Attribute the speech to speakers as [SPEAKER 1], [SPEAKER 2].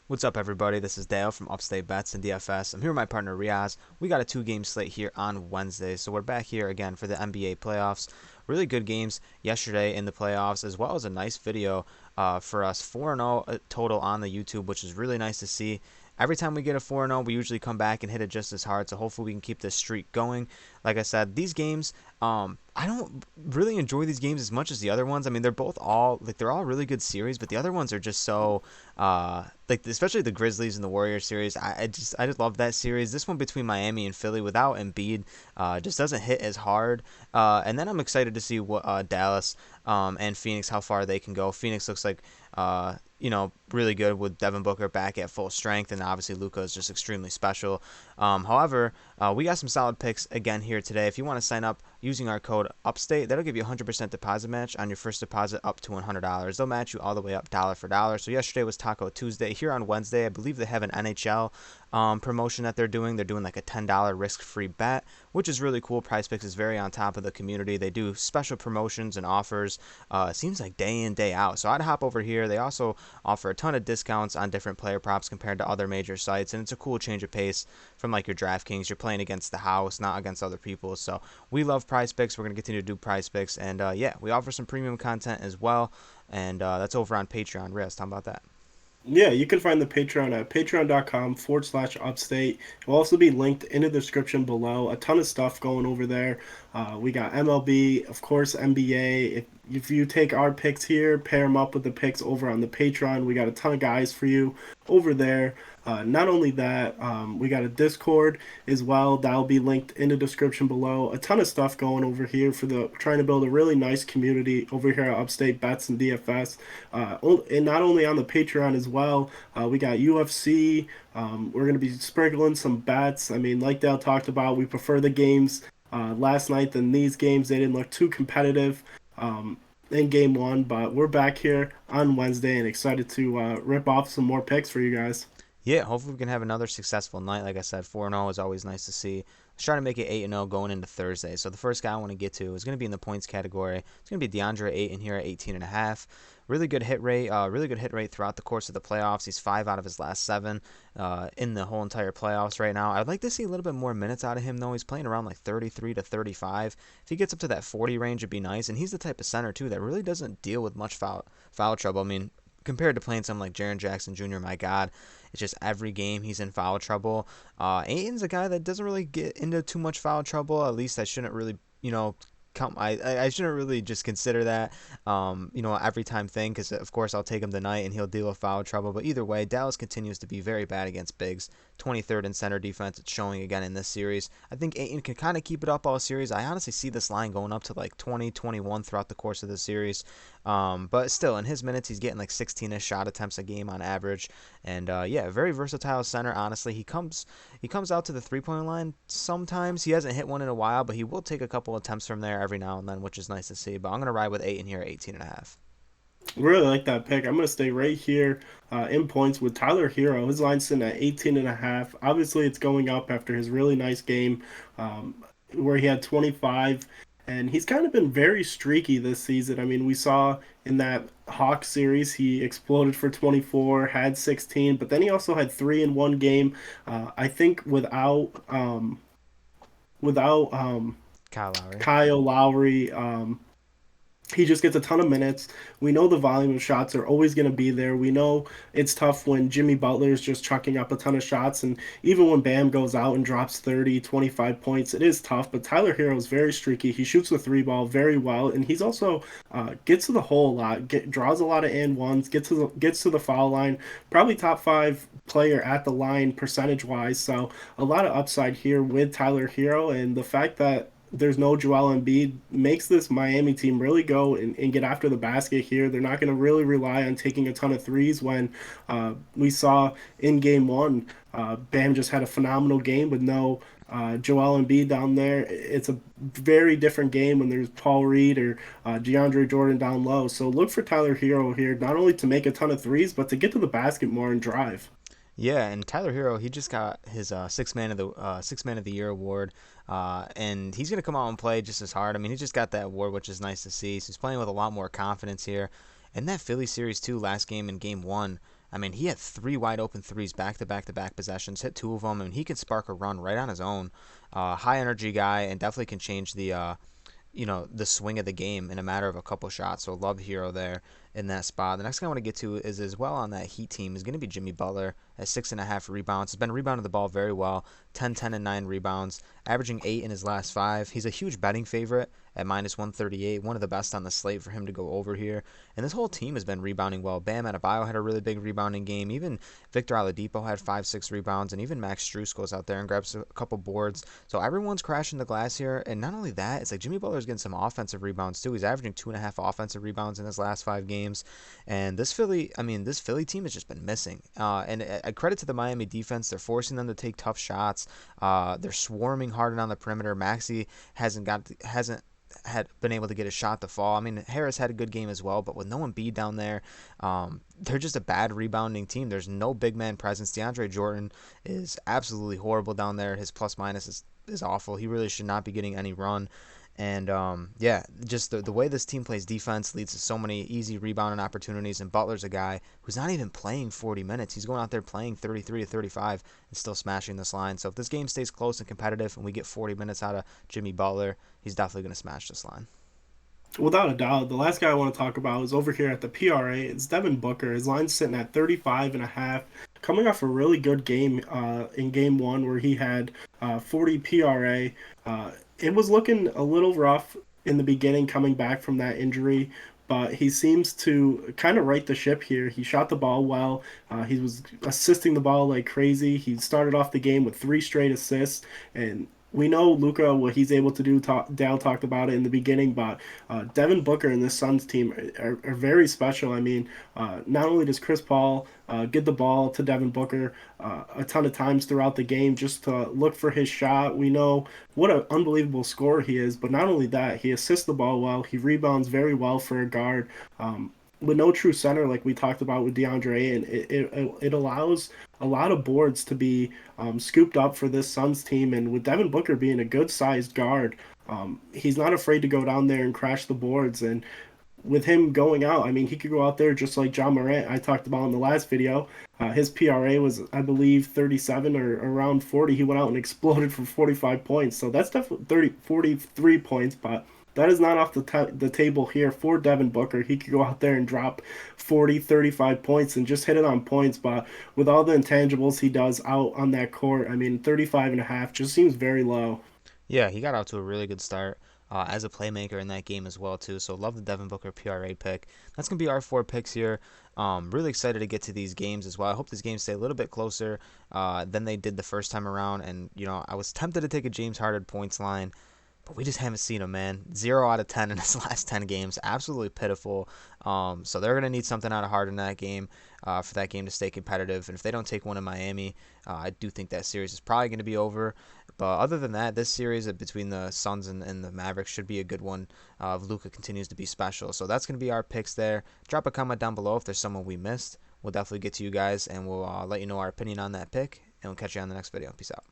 [SPEAKER 1] What's up, everybody? This is Dale from Upstate Bets and DFS. I'm here with my partner Reoz. We got a two-game slate here on Wednesday, so we're back here again for the NBA playoffs. Really good games yesterday in the playoffs, as well as a nice video for us. 4-0 total on the YouTube, which is really nice to see. Every time we get a 4-0, we usually come back and hit it just as hard, so hopefully we can keep this streak going. Like I said, these games, I don't really enjoy these games as much as the other ones. I mean, they're all really good series, but the other ones are just so like especially the Grizzlies and the Warriors series. I just love that series. This one between Miami and Philly without Embiid just doesn't hit as hard. And then I'm excited to see what Dallas and Phoenix, how far they can go. Phoenix looks like really good with Devin Booker back at full strength, and obviously Luka is just extremely special. However, we got some solid picks again here today. If you want to sign up using our code UPSTATE, that'll give you a 100% deposit match on your first deposit up to $100. They'll match you all the way up dollar for dollar. So yesterday was Taco Tuesday. Here on Wednesday, I believe they have an NHL promotion that they're doing. They're doing like a $10 risk-free bet, which is really cool. PrizePicks is very on top of the community. They do special promotions and offers. It seems like day in, day out. So I'd hop over here. They also offer a ton of discounts on different player props compared to other major sites, and it's a cool change of pace from like your DraftKings. You're playing against the house, not against other people. So we love PrizePicks. We're going to continue to do PrizePicks, and we offer some premium content as well, and that's over on Patreon. Riz, talk about that.
[SPEAKER 2] Yeah, you can find the Patreon at patreon.com/upstate. It will also be linked in the description below. A ton of stuff going over there. We got MLB, of course, NBA. If you take our picks here, pair them up with the picks over on the Patreon, we got a ton of guys for you over there. Not only that, we got a Discord as well. That'll be linked in the description below. A ton of stuff going over here for the trying to build a really nice community over here at Upstate Bets and DFS. And not only on the Patreon as well, we got UFC. We're going to be sprinkling some bets. I mean, like Dale talked about, we prefer the games last night than these games. They didn't look too competitive in game one, but we're back here on Wednesday and excited to rip off some more picks for you guys.
[SPEAKER 1] Yeah, hopefully we can have another successful night. Like I said, 4-0 is always nice to see. Let's try to make it 8-0 going into Thursday. So the first guy I want to get to is going to be in the points category. It's going to be DeAndre Ayton here at 18.5. Really good hit rate. Really good hit rate throughout the course of the playoffs. He's 5 out of his last 7 in the whole entire playoffs right now. I'd like to see a little bit more minutes out of him though. He's playing around like 33 to 35. If he gets up to that 40 range, it'd be nice. And he's the type of center too that really doesn't deal with much foul trouble. I mean, compared to playing someone like Jaren Jackson Jr., my God, it's just every game he's in foul trouble. Aiton's a guy that doesn't really get into too much foul trouble. At least I shouldn't really, I shouldn't really just consider that, every time thing, because of course I'll take him tonight and he'll deal with foul trouble. But either way, Dallas continues to be very bad against bigs. 23rd in center defense. It's showing again in this series. I think Ayton can kind of keep it up all series. I honestly see this line going up to like 20, 21 throughout the course of the series. But still, in his minutes, he's getting like 16ish shot attempts a game on average. And very versatile center. Honestly, he comes out to the 3-point line sometimes. He hasn't hit one in a while, but he will take a couple attempts from there every now and then, which is nice to see. But I'm gonna ride with Ayton here at 18.5.
[SPEAKER 2] Really like that pick. I'm going to stay right here in points with Tyler Hero. His line's sitting at 18.5. Obviously, it's going up after his really nice game where he had 25. And he's kind of been very streaky this season. I mean, we saw in that Hawks series, he exploded for 24, had 16, but then he also had 3 in one game. I think without
[SPEAKER 1] Kyle Lowry.
[SPEAKER 2] Kyle Lowry, he just gets a ton of minutes. We know the volume of shots are always going to be there. We know it's tough when Jimmy Butler is just chucking up a ton of shots. And even when Bam goes out and drops 30, 25 points, it is tough. But Tyler Hero is very streaky. He shoots the three ball very well. And he's also gets to the hole a lot, draws a lot of and ones, gets to the foul line. Probably top 5 player at the line percentage wise. So a lot of upside here with Tyler Hero. And the fact that there's no Joel Embiid makes this Miami team really go and get after the basket here. They're not going to really rely on taking a ton of threes when we saw in game one, Bam just had a phenomenal game with no Joel Embiid down there. It's a very different game when there's Paul Reed or DeAndre Jordan down low. So look for Tyler Hero here, not only to make a ton of threes, but to get to the basket more and drive.
[SPEAKER 1] Yeah, and Tyler Hero, he just got his six man of the year award, and he's gonna come out and play just as hard. I mean, he just got that award, which is nice to see. So he's playing with a lot more confidence here. And that Philly series too, last game in game one, I mean, he had 3 wide open threes back to back to back possessions, hit 2 of them, and he can spark a run right on his own. High energy guy, and definitely can change the swing of the game in a matter of a couple shots. So love Hero there in that spot. The next guy I want to get to is as well on that Heat team is going to be Jimmy Butler at 6.5 rebounds. Has been rebounding the ball very well. 10, 10, and 9 rebounds, averaging 8 in his last 5. He's a huge betting favorite at -138. One of the best on the slate for him to go over here. And this whole team has been rebounding well. Bam Adebayo had a really big rebounding game. Even Victor Oladipo had 5, 6 rebounds. And even Max Strus goes out there and grabs a couple boards. So everyone's crashing the glass here. And not only that, it's like Jimmy Butler's getting some offensive rebounds too. He's averaging 2.5 offensive rebounds in his last 5 games. And this Philly team has just been missing. And a credit to the Miami defense. They're forcing them to take tough shots. They're swarming hard on the perimeter. Maxey hasn't had been able to get a shot to fall. I mean, Harris had a good game as well, but with no Embiid down there, they're just a bad rebounding team. There's no big man presence. DeAndre Jordan is absolutely horrible down there. His plus minus is awful. He really should not be getting any run. And yeah, just the way this team plays defense leads to so many easy rebounding opportunities. And Butler's a guy who's not even playing 40 minutes. He's going out there playing 33 to 35 and still smashing this line. So if this game stays close and competitive and we get 40 minutes out of Jimmy Butler, he's definitely going to smash this line.
[SPEAKER 2] Without a doubt, the last guy I want to talk about is over here at the PRA. It's Devin Booker. His line's sitting at 35.5, coming off a really good game in game one where he had 40 PRA. It was looking a little rough in the beginning coming back from that injury, but he seems to kind of right the ship here. He shot the ball well. He was assisting the ball like crazy. He started off the game with 3 straight assists, and we know Luka, what he's able to do. Dale talked about it in the beginning, but Devin Booker and this Suns team are very special. I mean, not only does Chris Paul get the ball to Devin Booker a ton of times throughout the game just to look for his shot. We know what an unbelievable scorer he is, but not only that, he assists the ball well. He rebounds very well for a guard. With no true center like we talked about with DeAndre, and it allows a lot of boards to be scooped up for this Suns team. And with Devin Booker being a good sized guard, he's not afraid to go down there and crash the boards. And with him going out, I mean, he could go out there just like John Morant I talked about in the last video. His PRA was, I believe, 37 or around 40. He went out and exploded for 45 points. So that's definitely 43 points, but that is not off the table here for Devin Booker. He could go out there and drop 40, 35 points and just hit it on points. But with all the intangibles he does out on that court, I mean, 35.5 just seems very low.
[SPEAKER 1] Yeah, he got out to a really good start as a playmaker in that game as well too. So love the Devin Booker PRA pick. That's gonna be our 4 picks here. Really excited to get to these games as well. I hope these games stay a little bit closer than they did the first time around. And I was tempted to take a James Harden points line, but we just haven't seen him, man. 0 out of 10 in his last 10 games. Absolutely pitiful. So they're going to need something out of Harden in that game for that game to stay competitive. And if they don't take one in Miami, I do think that series is probably going to be over. But other than that, this series between the Suns and the Mavericks should be a good one if Luka continues to be special. So that's going to be our picks there. Drop a comment down below if there's someone we missed. We'll definitely get to you guys, and we'll let you know our opinion on that pick. And we'll catch you on the next video. Peace out.